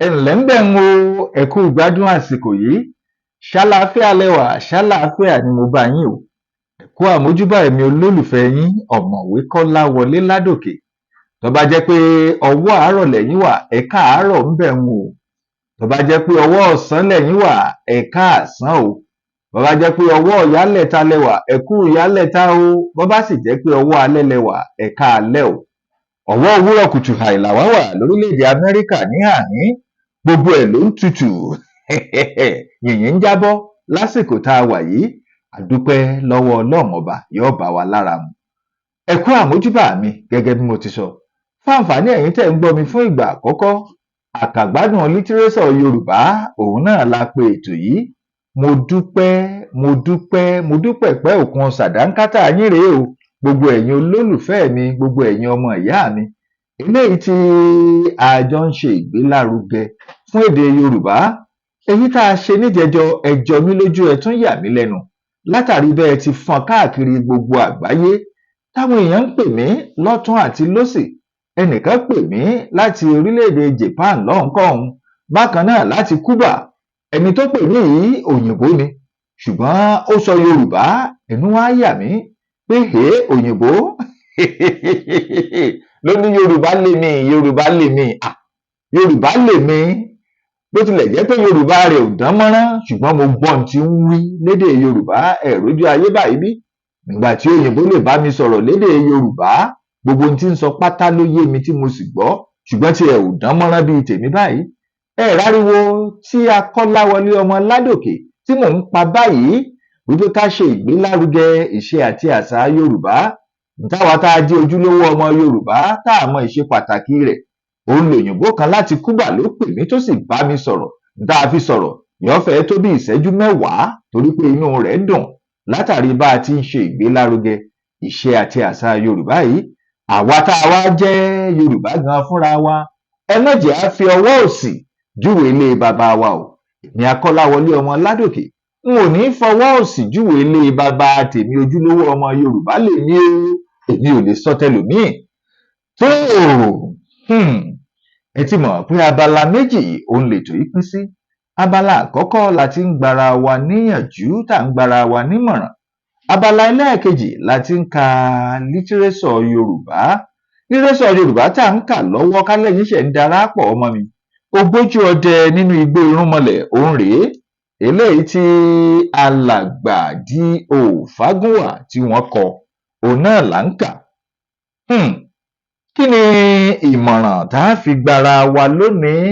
ẹ ǹlẹ́ ń bẹ̀ ń o, ẹ kú gbádùn àsìkò yìí. Ṣàlàáfíà lẹwà, ṣàlàáfíà ni mo bá yín o. Ẹ kú àmójúbà èmi olólùfẹ́ yín ọ̀mọ̀wé Kọ́láwọlé Ládòkè. Tó bá jẹ́ pé ọwọ́ àárọ̀ lẹ́yìn wà, ẹ káàárọ̀ ń bẹ̀ ń o. Tó bá jẹ́ pé ọwọ́ ọ̀sán lẹ́yìn wà, ẹ káàsán o. Bó bá jẹ́ pé ọwọ́ ìyálẹ̀ta lẹwà, ẹ kú ìyálẹ̀ta o. Bó bá sì jẹ́ pé ọwọ́ alẹ́ lẹwà, ẹ káalẹ́ o. Ọwọ́ òwúrọ̀ kùtù hàì làwa wà lórílẹ̀-èdè Amẹ́ríkà ní àhín, gbogbo ẹ̀ ló ń tutù yìnyín ń jábọ́ lásìkò tá a wà yìí. Àdúpẹ́ lọ́wọ́ Ọlọ́run ọba yóò bá wa lára mu. Ẹ kú àmójúbà mi gẹ́gẹ́ bí mo ti sọ. Fún àǹfààní ẹ̀yin tẹ́ ń gbọ́ mi fún ìgbà àkọ́kọ́, àkàgbádùn lítírésọ̀ Yorùbá òun náà la pe ètò yìí. Mo dúpẹ́ pẹ́ òkun sàdánkátà yín rèé o. Gbogbo ẹ̀yin olólùfẹ́ mi, gbogbo ẹ̀yin ọmọ ìyá mi, eléyìí tí a jọ ń ṣe ìgbélárugẹ fún èdè Yorùbá. Èyí tá a ṣe níjẹjọ ẹ jọ mí lójú, ẹ tún yà mí lẹ́nu látàrí bẹ́ẹ̀ ti fọ́n káàkiri gbogbo àgbáyé táwọn èèyàn ń pè mí lọ́tún àti lósì. Ẹnìkan pè mí láti orílẹ̀-èdè Japan lọ́hùn-kọ́hún, bákan náà láti Cuba. Ẹni tó pè mí yìí òyìnbó ni, ṣùgbọ́n ó sọ Yorùbá. Ẹnu wá yà mí pé òyìnbó ló ní Yorùbá lè mí, Yorùbá lè mí. Yorùbá lè mí bó tilẹ̀ jẹ́ pé Yorùbá rẹ̀ ò dán mọ́rán, ṣùgbọ́n mo gbọ́ ohun tí ń wí lédè Yorùbá. Ẹ̀rójú ayé báyìí bí nígbà tí òyìnbó lè bá mi sọ̀rọ̀ lédè Yorùbá, gbogbo ohun tí ń sọ pátá ló yé mi tí mo sì gbọ́, ṣùgbọ́n tí ẹ ò dán mọ́rán bíi tèmi báyìí. Ẹ ráriwo tí Akọ́láwọlé ọmọ Ládòkè tí mò ń pa báyìí wípé ká ṣe ìgbélárugẹ ìṣe àti àṣà Yorùbá. Táwa tá a jẹ́ ojúlówó ọmọ Yorùbá tá a mọ ìṣe pàtàkì rẹ̀. Òun lòyìnbó kan láti Cuba ló pè mí tó sì bá mi sọ̀rọ̀. Tá a fi sọ̀rọ̀ yóò fẹ́ tó bí ìṣẹ́jú 10 torí pé inú rẹ̀ dùn látàrí bá a ti ń ṣe ìgbélárugẹ ìṣe àti àṣà Yorùbá yìí. Àwa tá a wá jẹ́ Yorùbá gan fúnra wa, ẹ má jẹ́ á fi ọwọ́ òsì júwe ilé bàbá wa o. Èmi Akọ́láwọlé ọmọ Ládòkè n ò ní fọwọ́ òsì júwe ilé bàbá tèmi, ojúlówó ọmọ Yorùbá lè ní o. Èmi ò lè sọ tẹlòmíì. tó ẹ ti mọ̀ pé abala méjì òun lètò yìí pín sí. Abala àkọ́kọ́ la ti ń gbara wa níyànjú, tá ń gbara wa nímọ̀ràn. Abala ẹlẹ́ẹ̀kejì la ti ń ka lítírésọ̀ Yorùbá. Lítírésọ̀ Yorùbá tá ń kà lọ́wọ́ kálẹ́yìn ṣẹ̀ ń darapọ̀ ọmọ mi. Ògbójú ọdẹ nínú igbó irúnmọlẹ̀ òun rèé, eléyìí tí alàgbà D.O. Fágúnwà tí wọ́n kọ òun náà là ń kà. Kí ni ìmọ̀ràn tá a fi gbara wa lónìí?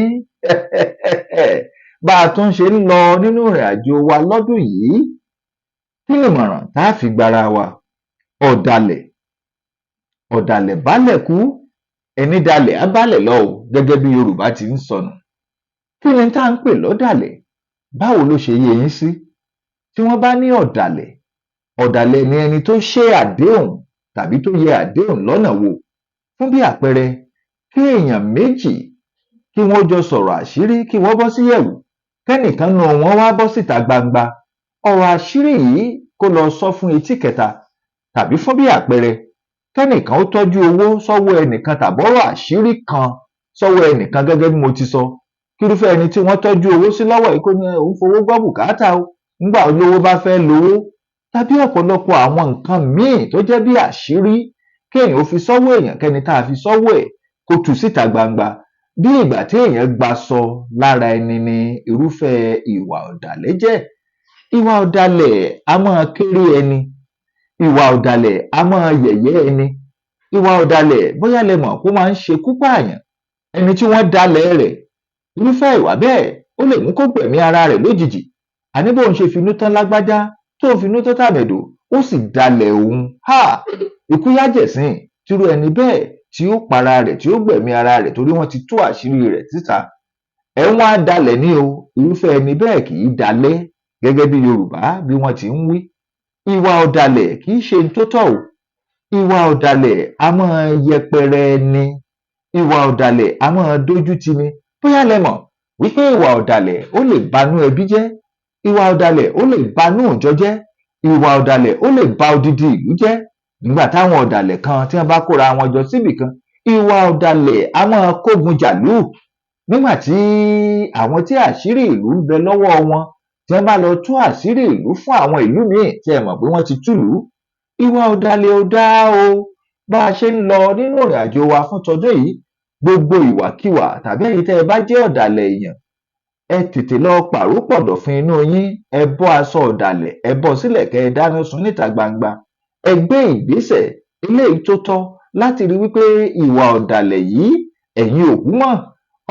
Bá a tún ṣe ń lọ nínú ìrìn àjò wa lọ́dún yìí, kí ni ìmọ̀ràn tá a fi gbara wa? Ọ̀dàlẹ̀ bálẹ̀ kú, ẹni dalẹ̀ á bálẹ̀ lọ o, gẹ́gẹ́ bí Yorùbá ti ń sọnù. Kí ni tá à ń pè lọ́dàlẹ̀? Báwo ló ṣe yé yín sí? Tí wọ́n bá ní ọ̀dàlẹ̀ ni ẹni tó ṣe àdéhùn tàbí tó yẹ àdéhùn lọ́nà wò. Fún bí àpẹẹrẹ, kí èèyàn méjì kí wọ́n jọ sọ̀rọ̀ àṣírí, kí wọ́n bọ́ sí yẹ̀wù, kẹ́nìkan nù wọ́n wá bọ́ síta gbangba. Ọ̀rọ̀ àṣírí yìí kó lọ sọ fún etí kẹta. Tàbí fún bí àpẹẹrẹ, kẹ́nìkan ó tọ́jú owó sọ́wọ́ ẹnìkan tàbọ́rọ̀ àṣírí kan sọ́wọ́ ẹnìkan gẹ́gẹ́ bí mo ti sọ. Kírúfẹ́ ẹni tí wọ́n tọ́jú owó sí lọ́wọ́ yìí kó ní òun fowó gbọ́ bùkátà o, nígbà olówó bá fẹ́ lówó. Tàbí ọ̀pọ̀lọpọ̀ àwọn nǹkan míì tó jẹ́ bí àṣírí kéèyàn ó fi sọ́wọ́ èèyàn, kẹ́ni tá a fi sọ́wọ́ ẹ̀ kó tú síta gbangba. Bí ìgbà tí èèyàn gba sọ lára ẹni ni irúfẹ́ ìwà ọ̀dàlẹ̀ jẹ́. Ìwà ọ̀dàlẹ̀ a máa kéré ẹni. Ìwà ọ̀dàlẹ̀ a máa yẹ̀yẹ́ ẹni. Ìwà ọ̀dàlẹ̀ bóyá lẹ mọ̀ kó máa ń ṣekú pààyàn. Ẹni tí wọ́n dalẹ̀ rẹ̀, irúfẹ́ ìwà bẹ́ẹ̀ ó lè mú kó gbẹ̀mí ara rẹ̀ lójijì. Àní bóun ṣe finú tán lágbájá tó finú tó tàmẹ̀dò, ó sì dalẹ̀ òun. Ikú yájẹ̀sín tírú ẹni bẹ́ẹ̀ tí ó para rẹ̀ tí ó gbẹ̀mí ara rẹ̀ torí wọ́n ti tú àṣírí rẹ̀ síta. Ẹ̀wọ̀n adalẹ̀ ní o, irúfẹ́ ẹni bẹ́ẹ̀ kì í dalẹ̀ gẹ́gẹ́ bí Yorùbá bí wọ́n ti ń wí. Ìwà ọ̀dàlẹ̀ kì í ṣe tó tọ́ o. Ìwà ọ̀dàlẹ̀ a máa yẹpẹrẹ ẹni. Ìwà ọ̀dàlẹ̀ a máa dójú tì ni. Bóyá lẹ mọ̀ wípé ìwà ọ̀dàlẹ̀ ó lè banú ẹbí jẹ́. Ìwà ọ̀dàlẹ̀ ó lè banú ìjọ jẹ́. Ìwà ọ̀dàlẹ̀ ó lè ba odidi ìlú jẹ́. Nígbà táwọn ọ̀dàlẹ̀ kan tí wọ́n bá kóra wọn jọ síbì kan, ìwà ọ̀dàlẹ̀ a máa kógun jàlú. nígbà tí àwọn tí àṣírí ìlú ń bẹ lọ́wọ́ wọn tí wọ́n bá lọ tú àṣírí ìlú fún àwọn ìlú míì tí ẹ mọ̀ pé wọ́n ti túlùú. Ìwà ọ̀dàlẹ̀ ò dáa o. Bá a ṣe ń lọ nínú ìrìn àjò wa fún tọdún yìí, gbogbo ìwàkiwà tàbí ẹ̀yin tẹ́ ẹ bá jẹ́ ọ̀dàlẹ̀ èèyàn, ẹ tètè lọ pàrópọ̀dọ̀ fún inú yín, ẹ bọ́ aṣọ ọ̀dàlẹ̀, ẹ bọ́ sílẹ̀ kẹ́ ẹ dáná sun níta gbangba. Ẹ gbé ìgbésẹ̀ eléyìí tó tọ́ láti rí wípé ìwà ọ̀dàlẹ̀ yìí ẹ̀yin òkú mọ̀.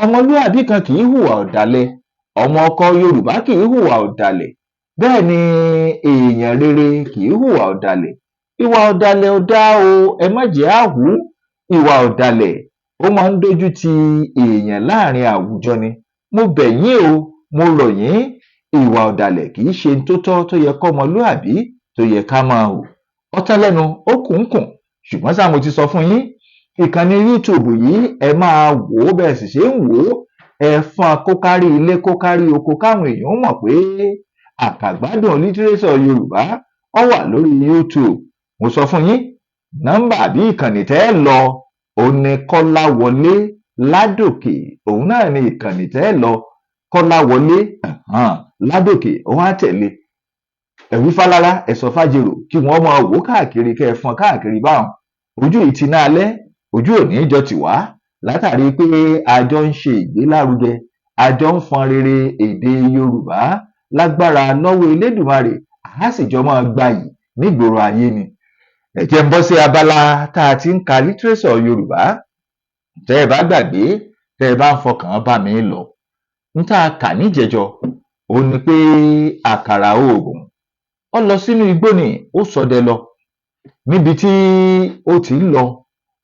Ọmọlúàbí kan kì í hùwà ọ̀dàlẹ̀, ọmọ ọkọ Yorùbá kì í hùwà ọ̀dàlẹ̀, bẹ́ẹ̀ ni èèyàn rere kì í hùwà ọ̀dàlẹ̀. Ìwà ọ̀dàlẹ̀ ò dáa o, ẹ má jẹ́ á hù. Ìwà ọ̀dàlẹ̀ ó máa ń dójú ti èèyàn láàrin àwùjọ ni. Mo bẹ̀ yín o, mo rọ̀ yín, ìwà ọ̀dàlẹ̀ kì í ṣe tó tọ́ tó yẹ kọ́mọlúàbí tó yẹ ká máa hù. Ọtán lẹ́nu ó kùnkùn, ṣùgbọ́n ṣá mo ti sọ fún yín, ìkànnì YouTube yìí ẹ máa wò ó bẹ́ẹ̀ sì ṣe ń wò ó, ẹ fọ́n kó kárí ilé kó kárí oko káwọn èèyàn mọ̀ pé Àkàgbádùn Lítírésọ̀ Yorùbá ó wà lórí YouTube. Mo sọ fún yín, nọ́mbà àbí ìkànnì tẹ́ ẹ lọ òun ni Kọ́láwọlé Ládòkè, òun náà ni ìkànnì tẹ́ ẹ lọ, Kọ́láwọlé Ládòkè, òun á tẹ̀lé. Ẹ̀wí fálára ẹ̀sọ́ fájèrò kí wọ́n máa wò káàkiri kẹ́ ẹ fọ́n káàkiri báwọn. Ojú ìtìná alẹ́, ojú òní jọ tì wá látàrí pé àjọ ń ṣe ìgbélárugẹ, àjọ ń fọn rere èdè Yorùbá lágbára lọ́wọ́ Elédùmarè, àá sì jọ máa gbayì nígboro ayé ni. Ẹ jẹ́ ń bọ́ sí abala tá a ti ń ka lítírésọ̀ Yorùbá. Tẹ́ ẹ bá gbàgbé, tẹ́ ẹ bá ń fọkàn bá mi lọ, ń tá a kà níjẹjọ òun ni pé àkàrà oògùn ó lọ sínú igbó ni ó ṣọdẹ lọ. Níbi tí ó ti ń lọ,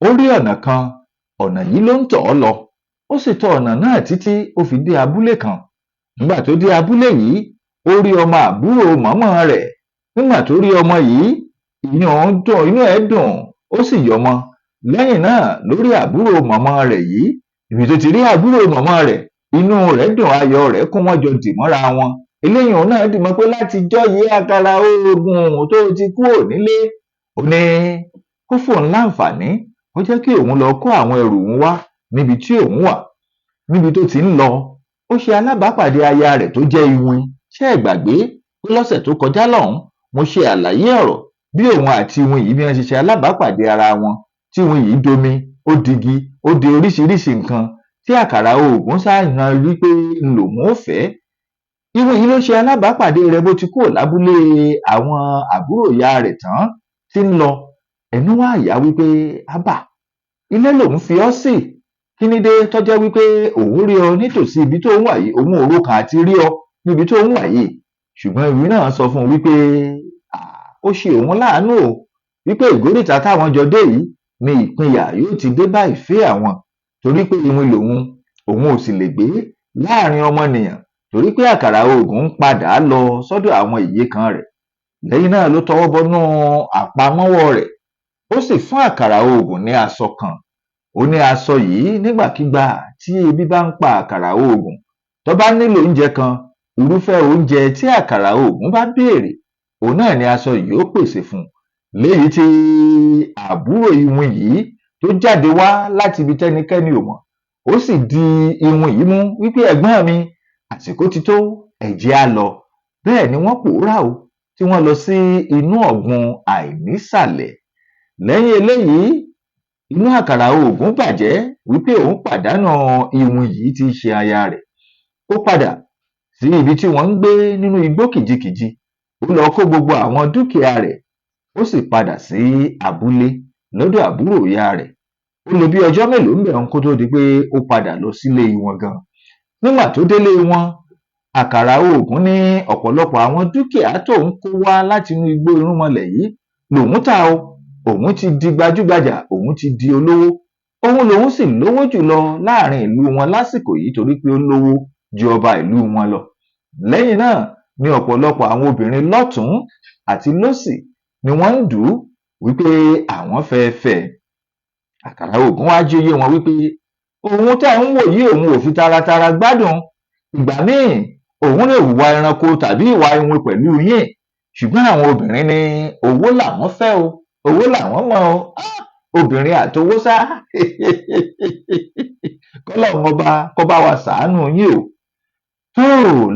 ó rí ọ̀nà kan, ọ̀nà yìí ló ń tọ̀ ọ́ lọ. Ó sì tọ ọ̀nà náà títí ó fi dé abúlé kan. Nígbà tó dé abúlé yìí, ó rí ọmọ àbúrò màmá rẹ̀. Nígbà tó rí ọmọ yìí, inú ẹ̀ dùn, ó sì yọmọ. Lẹ́yìn náà ló rí àbúrò màmá rẹ̀ yìí. Ibi tó ti rí àbúrò màmá rẹ̀, inú rẹ̀ dùn, ayọ̀ rẹ̀ kún, wọ́n jọ dì mọ́ra wọn. Eléyìí òun náà dì mọ́ pé láti jọ́ yìí àkàrà oògùn tó ti kúrò nílé, ó ní kó fóun láǹfààní, ó jẹ́ kí òun lọ kó àwọn ẹrù òun wá níbi tí òun wà. Níbi tó ti ń lọ, ó ṣe alábàápàdé aya rẹ̀ tó jẹ́ iwin. Ṣé ẹ gbàgbé pé lọ́sẹ̀ tó kọjá lọ́hùn, mo ṣe àlàyé ọ̀rọ̀ bí òun àti iwin yìí bí wọ́n ṣe ṣe alábàápàdé ara wọn, tí iwin yìí domi, ó digi, ó di oríṣiríṣi nǹkan tí àkàrà oògùn ṣàyàn rí pé lòun ò fẹ́. Iwin yìí ló ṣe alábàápàdé rẹ̀ bó ti kúrò lábúlé àwọn àbúrò ìyá rẹ̀ tán tí ń lọ. Ẹnu wá yà wípé ábà, ilé lòun fi ọ́ sí, kí ní dé tó jẹ́ wípé òun rí ọ nítòsí ibi tó ń wà yìí, òun ò rokàn àti rí ọ níbi tó ń wà yìí. Ṣùgbọ́n ìwé náà sọ fún un wípé ó ṣe òun láàánú o, wípé ìgóríta táwọn jọ dé yìí ni ìpínyà yóò ti dé bá ìfẹ́ àwọn, torí pé iwin lòun, òun ò sì lè gbé láàrin ọmọnìyàn, torí pé àkàrà oògùn ń padà lọ sọ́dọ̀ àwọn ìyekan rẹ̀. Lẹ́yìn náà ló tọwọ́ bọnú àpamọ́wọ́ rẹ̀, ó sì fún àkàrà oògùn ní aṣọ kan. Ó ní aṣọ yìí nígbàkigbà tí ebi bá ń pa àkàrà oògùn, tó bá nílò oúnjẹ kan, irúfẹ́ oúnjẹ tí àkàrà oògùn bá béèrè, òun náà ni aṣọ yìí ó pèsè fún. Léyìí tí àbúrò iwin yìí tó jáde wá láti ibi tẹ́nikẹ́ni ò mọ̀, ó sì di iwin yìí mú wípé ẹ̀gbọ́n mi, àsìkò ti tó, ẹ jẹ́ á lọ. Bẹ́ẹ̀ ni wọ́n pòórá o, tí wọ́n lọ sí inú ọ̀gbun àìnísàlẹ̀. Lẹ́yìn eléyìí, inú àkàrà oògùn bàjẹ́ wípé òun pàdánù iwin yìí tí í ṣe aya rẹ̀. Ó padà sí ibi tí wọ́n ń gbé nínú igbó kìjikìji, ó lọ kó gbogbo àwọn dúkìá rẹ̀, ó sì padà sí abúlé lọ́dọ̀ àbúrò ìyá rẹ̀. Ó lò bí ọjọ́ mélòó ńbẹ̀ kó tó di pé ó padà lọ sílé wọn gan. Nígbà tó délé wọn, àkàrà oògùn ní ọ̀pọ̀lọpọ̀ àwọn dúkìá tó ń kó wá láti inú igbó irúnmọlẹ̀ yìí lòun tà o. Òun ti di gbajúgbajà, òun ti di olówó. Òun lòun sì lówó jùlọ láàrin ìlú wọn lásìkò yìí, torí pé ó lówó ju ọba ìlú wọn lọ. Lẹ́yìn náà ni ọ̀pọ̀lọpọ̀ àwọn obìnrin lọ́tùn àti lósì ni wọ́n ń dù ú wípé àwọn fẹ́ fẹ́. Àkàrà oògùn wá jí yé wọn wípé òun tẹ́ ń wò yìí òun ò fi taratara gbádùn. Ìgbà míì òun lè hùwà ẹranko tàbí ìwà iwin pẹ̀lú yín, ṣùgbọ́n àwọn obìnrin ní owó làwọn fẹ́ o, owó làwọn mọ̀ o. Obìnrin àtowó sá. kọ́lọ́run ọba kó bá wa ṣàánú yín o. tó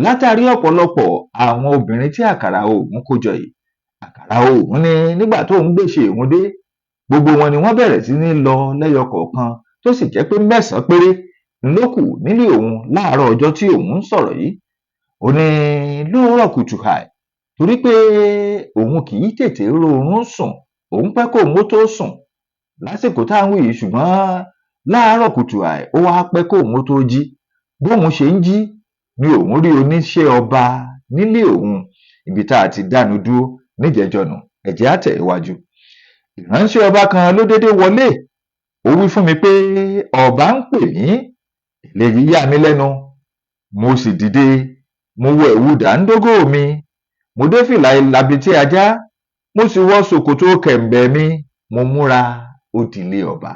látàrí ọ̀pọ̀lọpọ̀ àwọn obìnrin tí àkàrà oògùn kó jọ yìí, àkàrà oògùn ní nígbà tó ń gbèsè òun dé, gbogbo wọn ni wọ́n bẹ̀rẹ̀ sí ní lọ lẹ́yọ kọ̀ọ̀kan, tó sì jẹ́ pé 9 péré ló kù nílé òun láàárọ̀ ọjọ́ tí òun ń sọ̀rọ̀ yìí. ó ní lóòrọ̀ kùtù hàì, torí pé òun kì í tètè rórun sùn, òun pẹ́ kóun ó tó sùn lásìkò táwọn wí yìí, ṣùgbọ́n láàárọ̀ kùtù hàì ó wá pẹ́ kóun ó tó jí. bóun ṣe ń jí ni òun rí oníṣẹ́ ọba nílé òun, ibi tá a ti dánu dúró níjẹjọnù. ẹ̀jẹ̀ á tẹ̀ iwájú. ìránṣẹ́ ọba kan ló dédé wọlé, ó wí fún mi pé ọba ń pè mí. eléyìí yà mí lẹ́nu, mo sì dìde, mo wọ ẹ̀wù dàńdógó mi, mo dé fìlà ìlàbìtì ajá, mo sì wọ ṣòkòtò kẹ̀m̀bẹ̀ mi, mo múra ó dilé ọba,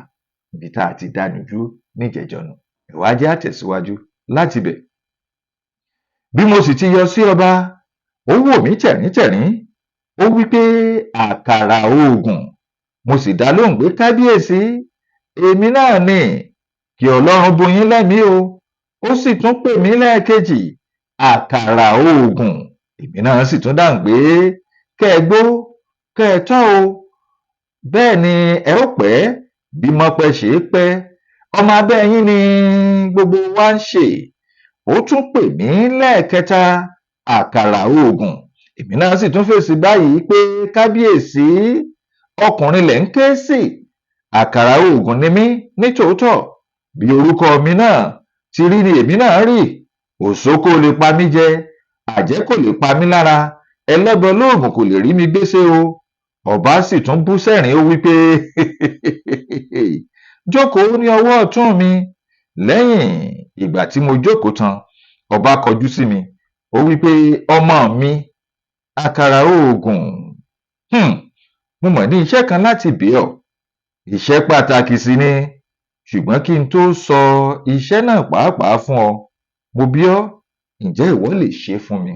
ibi tá a ti dánu dúró níjẹjọnù. ìwádìí á tẹ̀síwájú láti bẹ̀. bí mo sì ti yọ sí ọba, ó wò mí tẹ̀ríntẹ̀rín, ó wí pé àkàrà oògùn. mo sì dá lóhùn pé kábíyèsí, èmi náà ni, kí ọlọ́run bùyín lẹ́mìí o. ó sì tún pè mí lẹ́ẹ̀kejì, àkàrà oògùn. èmi náà sì tún dáhùn pé kẹ́ ẹ gbó kẹ́ ẹ tọ́ o, bẹ́ẹ̀ ni ẹ ó pẹ́ bí mọ́pẹ́ ṣe é pẹ́, ọmọ abẹ́ yín ni gbogbo wa ń ṣe. ó tún pè mí lẹ́ẹ̀kẹta, àkàrà oògùn. èmi náà sì tún fèsì báyìí pé kábíyèsí, ọkùnrin lẹ̀ ń ké sí, àkàrà oògùn ni mí nítòótọ́, bí orúkọ mi náà ti rí ni èmi náà rí. òṣókó lè pa mí jẹ, àjẹ́ kò lè pa mí lára, ẹlẹ́bọ lóògùn kò lè rí mi gbéṣé o. ọba sì tún bú sẹ́rìn, ó wí pé jókòó ní ọwọ́ ọ̀tún mi. lẹ́yìn ìgbà tí mo jókòó tán, ọba kọjú sí mi, ó wí pé ọmọ mi, àkàrà oògùn, mo mọ̀ ní iṣẹ́ kan láti bẹ̀ ọ́, iṣẹ́ pàtàkì sí ni, ṣùgbọ́n kí n tó sọ iṣẹ́ náà pàápàá fún ọ, mo bi ọ́, ǹjẹ́ ìwọ lè ṣe fún mi?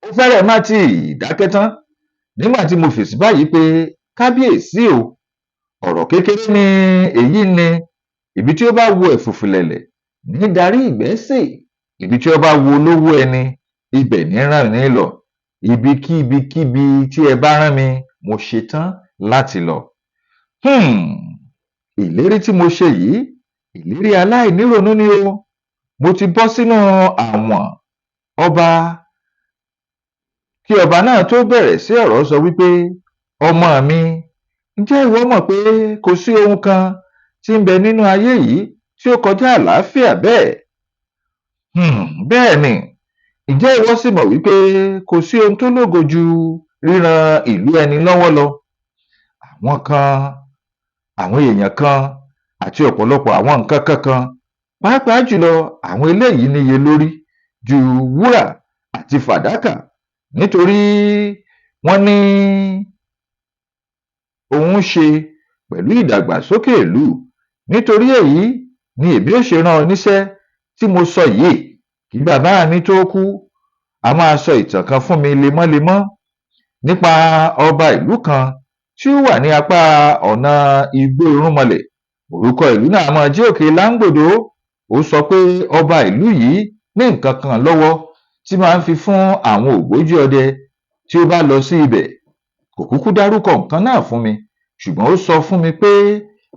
ó fẹ́rẹ̀ má tí ì dákẹ́ tán nígbà tí mo fèsì báyìí pé kábíyèsí o, ọ̀rọ̀ kékeré ni èyí ni, ibi tí ó bá wo ẹ̀fùfùlẹ̀lẹ̀ ní darí ìgbẹ́ sí, ibi tí ó bá wo olówó ẹni, ibẹ̀ ní ràn ní lọ, ibikíbi tí ẹ bá rán mi, mo ṣetán láti lọ. ìlérí tí mo ṣe yìí, ìlérí aláìnírònú ni o. mo ti bọ́ sínú àwọ̀n ọba kí ọba náà tó bẹ̀rẹ̀ sí ọ̀rọ̀ sọ wípé ọmọ mi, ǹjẹ́ ìwọ mọ̀ pé kò sí ohun kan tí ń bẹ nínú ayé yìí tí ó kọjá àlàáfíà bẹ́ẹ̀? bẹ́ẹ̀ ni, ǹjẹ́ ìwọ sì mọ̀ wípé kò sí ohun tó lógo ju ríran ìlú ẹni lọ́wọ́ lọ? àwọn èèyàn kan àti ọ̀pọ̀lọpọ̀ àwọn nǹkan kankan, pàápàá jùlọ àwọn eléyìí níye lórí ju wúrà àti fàdákà, nítorí wọ́n ní òun ṣe pẹ̀lú ìdàgbàsókè ìlú. nítorí èyí ni èmi ó ṣe rán ọ níṣẹ́ tí mo sọ yìí. kí bàbá mi tó kú, a máa sọ ìtàn kan fún mi lemọ́lemọ́ nípa ọba ìlú kan tí ó wà ní apá ọ̀nà igbó irúnmọlẹ̀. orúkọ ìlú náà máa jẹ́ òkè láńgbòdo. ó sọ pé ọba ìlú yìí ní nǹkan kan lọ́wọ́ tí máa ń fi fún àwọn ògbójú ọdẹ tí ó bá lọ sí ibẹ̀. kò kúkú dárúkọ nǹkan náà fún mi, ṣùgbọ́n ó sọ fún mi pé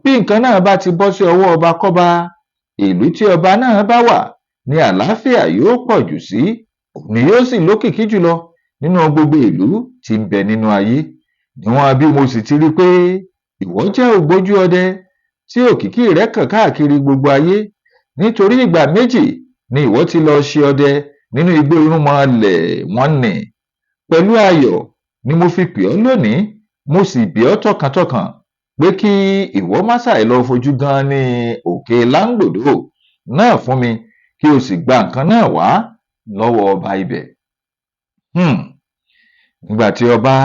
bí nǹkan náà bá ti bọ́ sí ọwọ́ ọba kọ́ba, ìlú tí ọba náà bá wà ní àlàáfíà yóò pọ̀ jù sí, òun ni yóò sì lókìkí jùlọ nínú gbogbo ìlú tí ń bẹ nínú ayé. níwọ̀n bí mo sì ti rí pé ìwọ jẹ́ ògbójú ọdẹ tí òkìkí rẹ̀ kàn káàkiri gbogbo ayé, nítorí ìgbà méjì ni ìwọ ti lọ ṣe ọdẹ nínú igbó irúnmọlẹ̀ wọn nì. pẹ̀lú ayọ̀ ni mo fi pè ọ́ lónìí, mo sì bẹ̀ ọ́ tọkàntọkàn pé kí ìwọ má ṣàì lọ fojú gan ní òkè láńgbòdo náà fún mi, kí o sì gba nǹkan náà wá lọ́wọ́ ọba ibẹ̀. nígbà tí ọba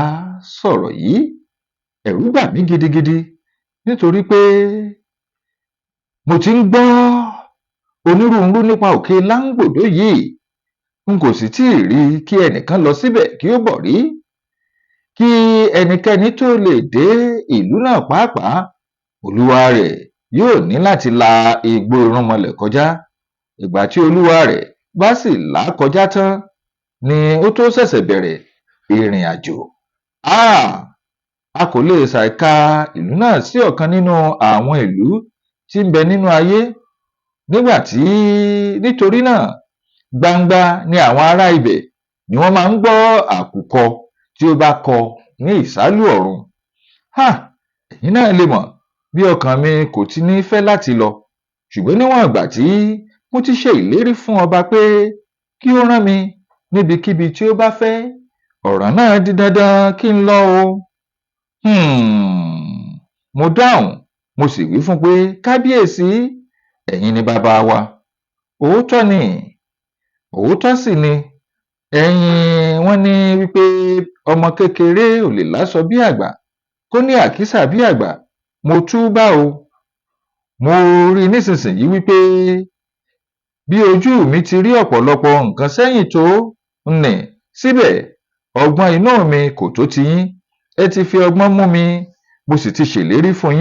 sọ̀rọ̀ yìí, ẹ̀rù bà mí gidigidi, nítorí pé mo ti ń gbọ́ onírúurú nípa òkè láńgbòdo yìí, n kò sì tí ì rí kí ẹnìkan lọ síbẹ̀ kí ó bọ̀ rí. kí ẹnikẹ́ni tó lè dé ìlú náà pàápàá, olúwa rẹ̀ yóò ní láti la igbó irúnmọlẹ̀ kọjá. Ìgbà tí olúwa rẹ̀ bá sì là á kọjá tán ni ó tó ṣẹ̀ṣẹ̀ bẹ̀rẹ̀ ìrìn àjò. A kò lè ṣàìka ìlú náà sí ọ̀kan nínú àwọn ìlú tí ń bẹ nínú ayé. Nítorí náà, gbangba ni àwọn ará ibẹ̀ ni wọ́n máa ń gbọ́ àkùkọ tí ó bá kọ ní ìsálú ọ̀run. Ẹ̀yin náà lè mọ̀ bí ọkàn mi kò ti ní fẹ́ láti lọ, ṣùgbọ́n níwọ̀n ìgbà tí mo ti ṣe ìlérí fún ọba pé kí ó rán mi níbikíbi tí ó bá fẹ́, ọ̀rọ̀ náà di dandan kí n lọ o. Mo dáhùn, mo sì wí fún pé, kábíyèsí, ẹ̀yin ni bàbá wa. Òótọ́ sì ni wọ́n ní wípé ọmọ kékeré ò lè láṣọ bí àgbà, kó ní àkísà bí àgbà. Mo túbá o. Mo rí nísinsìnyí wípé bí ojú mi ti rí ọ̀pọ̀lọpọ̀ nǹkan sẹ́yìn tó nì, síbẹ̀ ọgbọ́n inú mi kò tó tiyín. Ẹ ti fi ọgbọ́n mú mi, mo sì ti ṣèlérí fún yín